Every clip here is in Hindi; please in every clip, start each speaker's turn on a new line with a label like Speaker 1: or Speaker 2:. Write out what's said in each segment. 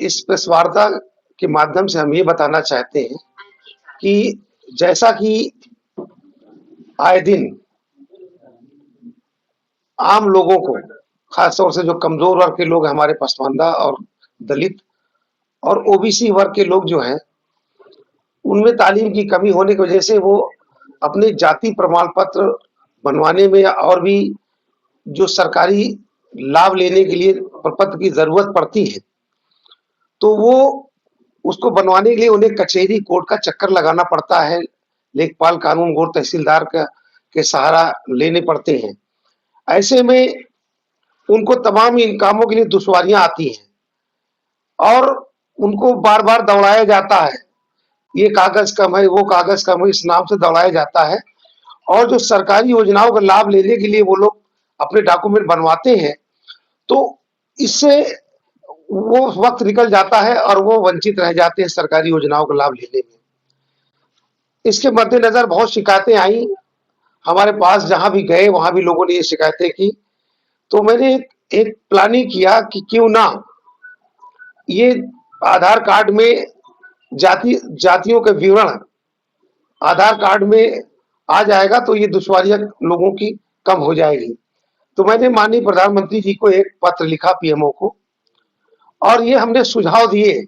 Speaker 1: इस प्रेस वार्ता के माध्यम से हम ये बताना चाहते हैं कि जैसा कि आए दिन आम लोगों को, खास तौर से जो कमजोर वर्ग के लोग हैं, हमारे पसमानदा और दलित और ओबीसी वर्ग के लोग जो हैं, उनमें तालीम की कमी होने की वजह से वो अपने जाति प्रमाण पत्र बनवाने में और भी जो सरकारी लाभ लेने के लिए प्रपत्र की जरूरत पड़ती है, तो वो उसको बनवाने के लिए उन्हें कचहरी कोर्ट का चक्कर लगाना पड़ता है। लेखपाल, कानून गो, तहसीलदार का के सहारा लेने पड़ते हैं। ऐसे में उनको तमाम इन कामों के लिए दुश्वारियां आती हैं और उनको बार-बार दौड़ाया जाता है। ये कागज कम है, वो कागज कम है, इस नाम से दौड़ाया जाता है और जो सरकारी योजनाओं का लाभ लेने के लिए वो लोग अपने डॉक्यूमेंट बनवाते हैं, तो इससे वो वक्त निकल जाता है और वो वंचित रह जाते हैं सरकारी योजनाओं का लाभ लेने में। इसके मद्देनजर बहुत शिकायतें आई हमारे पास, जहां भी गए वहां भी लोगों ने ये शिकायतें की। तो मैंने एक प्लानिंग किया कि क्यों ना ये आधार कार्ड में जातियों के विवरण आधार कार्ड में आ जाएगा तो ये दुश्वारियां लोगों की कम हो जाएगी। तो मैंने माननीय प्रधानमंत्री जी को एक पत्र लिखा, पीएमओ को, और ये हमने सुझाव दिए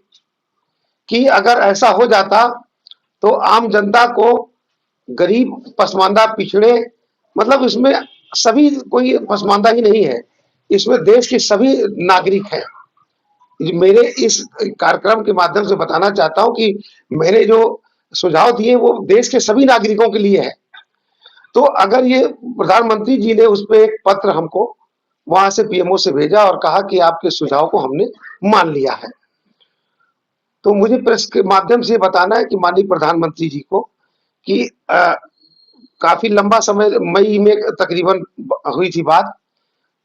Speaker 1: कि अगर ऐसा हो जाता तो आम जनता को, गरीब, पसमानदा, पिछड़े, मतलब इसमें सभी, कोई पसमानदा ही नहीं है, इसमें देश के सभी नागरिक हैं। मेरे इस कार्यक्रम के माध्यम से बताना चाहता हूं कि मैंने जो सुझाव दिए वो देश के सभी नागरिकों के लिए है। तो अगर ये प्रधानमंत्री जी ने उस पे एक पत्र हमको वहां से पीएमओ से भेजा और कहा कि आपके सुझाव को हमने मान लिया है, तो मुझे प्रेस के माध्यम से बताना है कि माननीय प्रधानमंत्री जी को कि काफी लंबा समय, मई में तकरीबन हुई थी बात,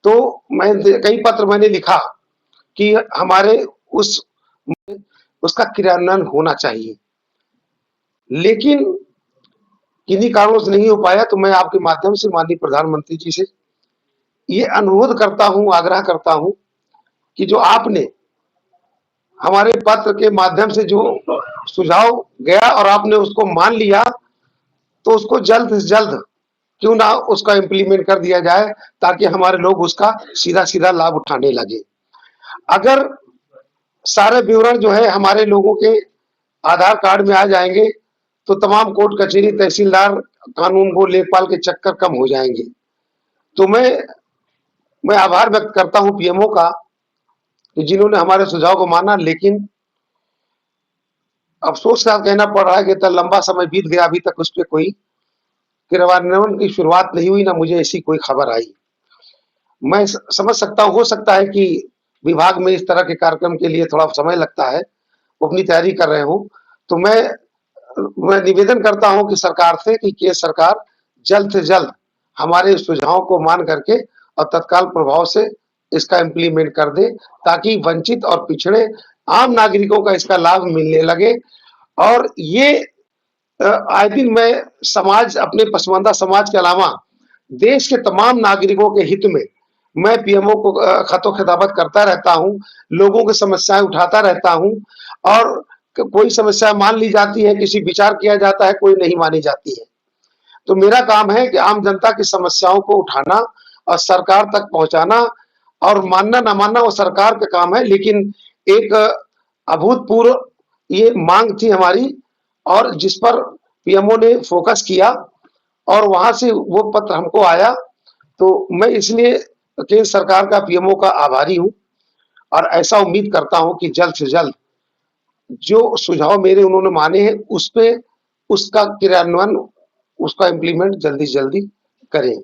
Speaker 1: तो मैं कई पत्र मैंने लिखा कि हमारे उस उसका क्रियान्वयन होना चाहिए, लेकिन किन्हीं कारणों से नहीं हो पाया। तो मैं आपके माध्यम से माननीय प्रधानमंत्री जी से ये अनुरोध करता हूं, आग्रह करता हूं कि जो आपने हमारे पत्र के माध्यम से जो सुझाव गया और आपने उसको मान लिया, तो उसको जल्द से जल्द क्यों ना उसका इम्प्लीमेंट कर दिया जाए ताकि हमारे लोग उसका सीधा-सीधा लाभ उठाने लगे। अगर सारे विवरण जो है हमारे लोगों के आधार कार्ड में आ जाएंगे तो तमाम कोर्ट कचहरी, तहसीलदार, कानून गो, लेखपाल के चक्कर कम हो जाएंगे। तो मैं आभार व्यक्त करता हूं पीएमओ का कि जिन्होंने हमारे सुझाव को माना, लेकिन अफसोस के साथ कहना पड़ रहा है कि इतना लंबा समय बीत गया, अभी तक उस पर कोई क्रियान्वयन की शुरुआत नहीं हुई, ना मुझे ऐसी कोई खबर आई। मैं समझ सकता हूँ, हो सकता है कि विभाग में इस तरह के कार्यक्रम के लिए थोड़ा समय लगता है, वो अपनी तैयारी कर रहे हो। तो मैं निवेदन करता हूं कि सरकार से कि केंद्र सरकार जल्द से जल्द हमारे सुझावों को मान करके और तत्काल प्रभाव से इसका इम्प्लीमेंट कर दे, ताकि वंचित और पिछड़े आम नागरिकों का इसका लाभ मिलने लगे। और ये आए दिन मैं समाज, अपने पसमानदा समाज के अलावा देश के तमाम नागरिकों के हित में मैं पीएमओ को खतो खिताबत करता रहता हूं, लोगों की समस्याएं उठाता रहता हूं और कोई समस्या मान ली जाती है, किसी विचार किया जाता है, कोई नहीं मानी जाती है। तो मेरा काम है कि आम जनता की समस्याओं को उठाना और सरकार तक पहुंचाना, और मानना ना मानना वो सरकार का काम है, लेकिन एक अभूतपूर्व ये मांग थी हमारी और जिस पर पीएमओ ने फोकस किया और वहां से वो पत्र हमको आया। तो मैं इसलिए केंद्र सरकार का, पीएमओ का आभारी हूं और ऐसा उम्मीद करता हूं कि जल्द से जल्द जो सुझाव मेरे उन्होंने माने हैं उस पे उसका क्रियान्वयन, उसका इम्प्लीमेंट जल्दी से जल्दी करें।